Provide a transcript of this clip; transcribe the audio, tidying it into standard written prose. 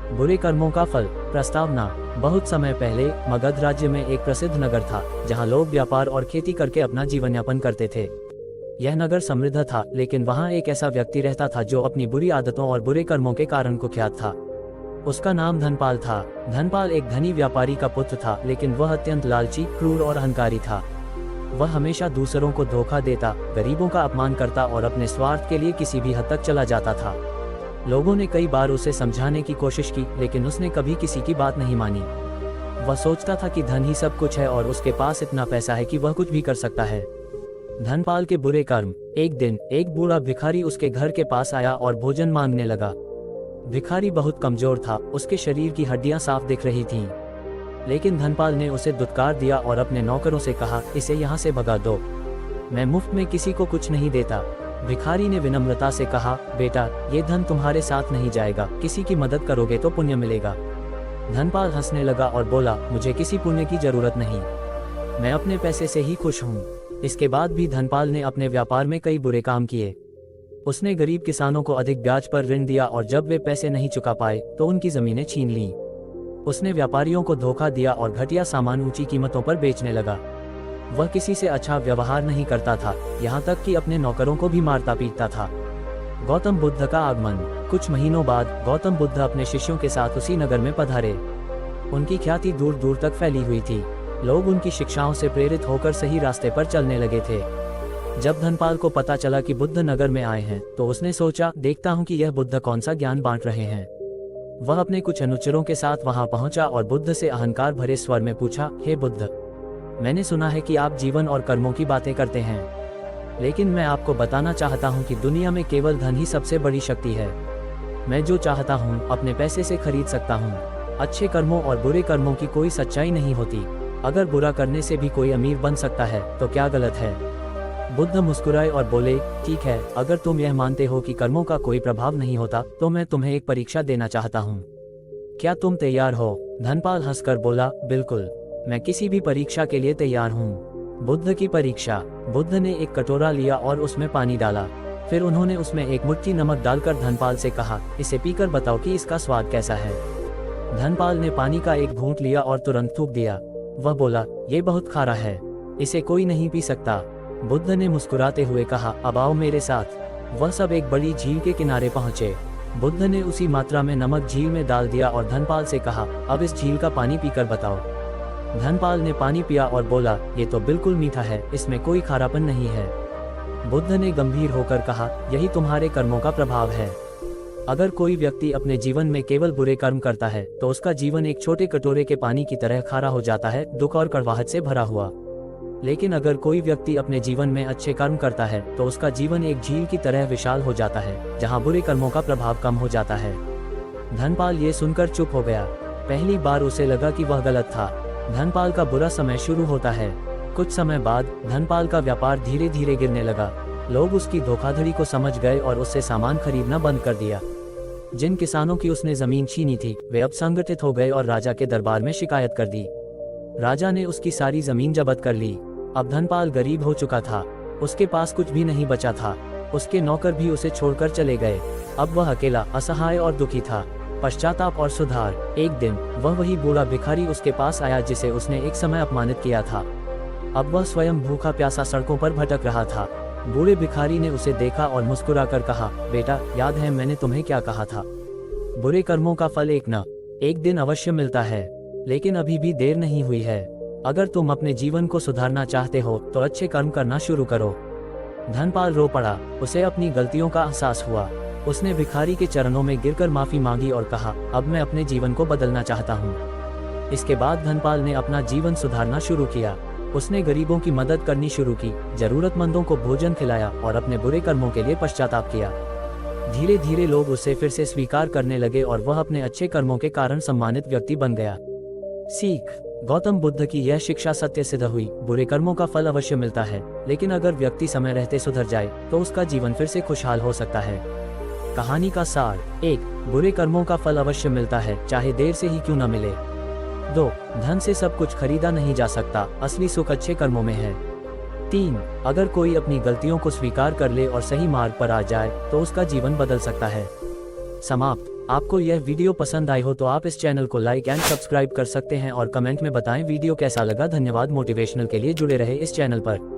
बुरे कर्मों का फल। प्रस्तावना। बहुत समय पहले मगध राज्य में एक प्रसिद्ध नगर था, जहां लोग व्यापार और खेती करके अपना जीवन यापन करते थे। यह नगर समृद्ध था, लेकिन वहां एक ऐसा व्यक्ति रहता था जो अपनी बुरी आदतों और बुरे कर्मों के कारण कुख्यात था। उसका नाम धनपाल था। धनपाल एक धनी व्यापारी का पुत्र था, लेकिन वह अत्यंत लालची, क्रूर और अहंकारी था। वह हमेशा दूसरों को धोखा देता, गरीबों का अपमान करता और अपने स्वार्थ के लिए किसी भी हद तक चला जाता था। लोगों ने कई बार उसे समझाने की कोशिश की, लेकिन उसने कभी किसी की बात नहीं मानी। वह सोचता था कि धन ही सब कुछ है और उसके पास इतना पैसा है कि वह कुछ भी कर सकता है। धनपाल के बुरे कर्म। एक दिन एक बूढ़ा भिखारी उसके घर के पास आया और भोजन मांगने लगा। भिखारी बहुत कमजोर था, उसके शरीर की हड्डियां साफ दिख रही थीं। लेकिन धनपाल ने उसे दुत्कार दिया और अपने नौकरों से कहा, इसे यहाँ से भगा दो, मैं मुफ्त में किसी को कुछ नहीं देता। भिखारी ने विनम्रता से कहा, बेटा, ये धन तुम्हारे साथ नहीं जाएगा, किसी की मदद करोगे तो पुण्य मिलेगा। धनपाल हंसने लगा और बोला, मुझे किसी पुण्य की जरूरत नहीं, मैं अपने पैसे से ही खुश हूँ। इसके बाद भी धनपाल ने अपने व्यापार में कई बुरे काम किए। उसने गरीब किसानों को अधिक ब्याज पर ऋण दिया और जब वे पैसे नहीं चुका पाए तो उनकी जमीनें छीन लीं। उसने व्यापारियों को धोखा दिया और घटिया सामान ऊंची कीमतों पर बेचने लगा। वह किसी से अच्छा व्यवहार नहीं करता था, यहाँ तक कि अपने नौकरों को भी मारता पीटता था। गौतम बुद्ध का आगमन। कुछ महीनों बाद गौतम बुद्ध अपने शिष्यों के साथ उसी नगर में पधारे। उनकी ख्याति दूर दूर तक फैली हुई थी। लोग उनकी शिक्षाओं से प्रेरित होकर सही रास्ते पर चलने लगे थे। जब धनपाल को पता चला कि बुद्ध नगर में आए हैं, तो उसने सोचा, देखता हूँ कि यह बुद्ध कौन सा ज्ञान बांट रहे हैं। वह अपने कुछ अनुचरों के साथ वहां पहुंचा और बुद्ध से अहंकार भरे स्वर में पूछा, हे बुद्ध, मैंने सुना है कि आप जीवन और कर्मों की बातें करते हैं, लेकिन मैं आपको बताना चाहता हूं कि दुनिया में केवल धन ही सबसे बड़ी शक्ति है। मैं जो चाहता हूं अपने पैसे से खरीद सकता हूं। अच्छे कर्मों और बुरे कर्मों की कोई सच्चाई नहीं होती। अगर बुरा करने से भी कोई अमीर बन सकता है तो क्या गलत है? बुद्ध मुस्कुराए और बोले, ठीक है, अगर तुम यह मानते हो कि कर्मों का कोई प्रभाव नहीं होता तो मैं तुम्हें एक परीक्षा देना चाहता हूँ। क्या तुम तैयार हो? धनपाल हंसकर बोला, बिल्कुल, मैं किसी भी परीक्षा के लिए तैयार हूँ। बुद्ध की परीक्षा। बुद्ध ने एक कटोरा लिया और उसमें पानी डाला। फिर उन्होंने उसमें एक मुट्ठी नमक डालकर धनपाल से कहा, इसे पीकर बताओ कि इसका स्वाद कैसा है। धनपाल ने पानी का एक घूंट लिया और तुरंत थूक दिया। वह बोला, ये बहुत खारा है, इसे कोई नहीं पी सकता। बुद्ध ने मुस्कुराते हुए कहा, अब आओ मेरे साथ। वह सब एक बड़ी झील के किनारे पहुंचे। बुद्ध ने उसी मात्रा में नमक झील में डाल दिया और धनपाल से कहा, अब इस झील का पानी पीकर बताओ। धनपाल ने पानी पिया और बोला, ये तो बिल्कुल मीठा है, इसमें कोई खारापन नहीं है। बुद्ध ने गंभीर होकर कहा, यही तुम्हारे कर्मों का प्रभाव है। अगर कोई व्यक्ति अपने जीवन में केवल बुरे कर्म करता है तो उसका जीवन एक छोटे कटोरे के पानी की तरह खारा हो जाता है, दुख और कड़वाहट से भरा हुआ। लेकिन अगर कोई व्यक्ति अपने जीवन में अच्छे कर्म करता है तो उसका जीवन एक झील की तरह विशाल हो जाता है, जहां बुरे कर्मों का प्रभाव कम हो जाता है। धनपाल ये सुनकर चुप हो गया। पहली बार उसे लगा कि वह गलत था। धनपाल का बुरा समय शुरू होता है। कुछ समय बाद धनपाल का व्यापार धीरे धीरे गिरने लगा। लोग उसकी धोखाधड़ी को समझ गए और उससे सामान खरीदना बंद कर दिया। जिन किसानों की उसने जमीन छीनी थी वे अब संगठित हो गए और राजा के दरबार में शिकायत कर दी। राजा ने उसकी सारी जमीन जब्त कर ली। अब धनपाल गरीब हो चुका था, उसके पास कुछ भी नहीं बचा था। उसके नौकर भी उसे छोड़कर चले गए। अब वह अकेला, असहाय और दुखी था। पश्चाताप और सुधार। एक दिन वह वही बूढ़ा भिखारी उसके पास आया जिसे उसने एक समय अपमानित किया था। अब वह स्वयं भूखा प्यासा सड़कों पर भटक रहा था। बूढ़े भिखारी ने उसे देखा और मुस्कुराकर कहा, बेटा, याद है मैंने तुम्हें क्या कहा था? बुरे कर्मों का फल एक दिन अवश्य मिलता है, लेकिन अभी भी देर नहीं हुई है। अगर तुम अपने जीवन को सुधारना चाहते हो तो अच्छे कर्म करना शुरू करो। धनपाल रो पड़ा। उसे अपनी गलतियों का एहसास हुआ। उसने भिखारी के चरणों में गिरकर माफी मांगी और कहा, अब मैं अपने जीवन को बदलना चाहता हूँ। इसके बाद धनपाल ने अपना जीवन सुधारना शुरू किया। उसने गरीबों की मदद करनी शुरू की, जरूरतमंदों को भोजन खिलाया और अपने बुरे कर्मों के लिए पश्चाताप किया। धीरे धीरे लोग उसे फिर से स्वीकार करने लगे और वह अपने अच्छे कर्मों के कारण सम्मानित व्यक्ति बन गया। सीख। गौतम बुद्ध की यह शिक्षा सत्य सिद्ध हुई, बुरे कर्मों का फल अवश्य मिलता है, लेकिन अगर व्यक्ति समय रहते सुधर जाए तो उसका जीवन फिर से खुशहाल हो सकता है। कहानी का सार। 1. बुरे कर्मों का फल अवश्य मिलता है, चाहे देर से ही क्यों न मिले। 2. धन से सब कुछ खरीदा नहीं जा सकता, असली सुख अच्छे कर्मों में है। 3. अगर कोई अपनी गलतियों को स्वीकार कर ले और सही मार्ग पर आ जाए तो उसका जीवन बदल सकता है। समाप्त। आपको यह वीडियो पसंद आई हो तो आप इस चैनल को लाइक एंड सब्सक्राइब कर सकते हैं और कमेंट में बताएं वीडियो कैसा लगा। धन्यवाद। मोटिवेशनल के लिए जुड़े रहे इस चैनल पर।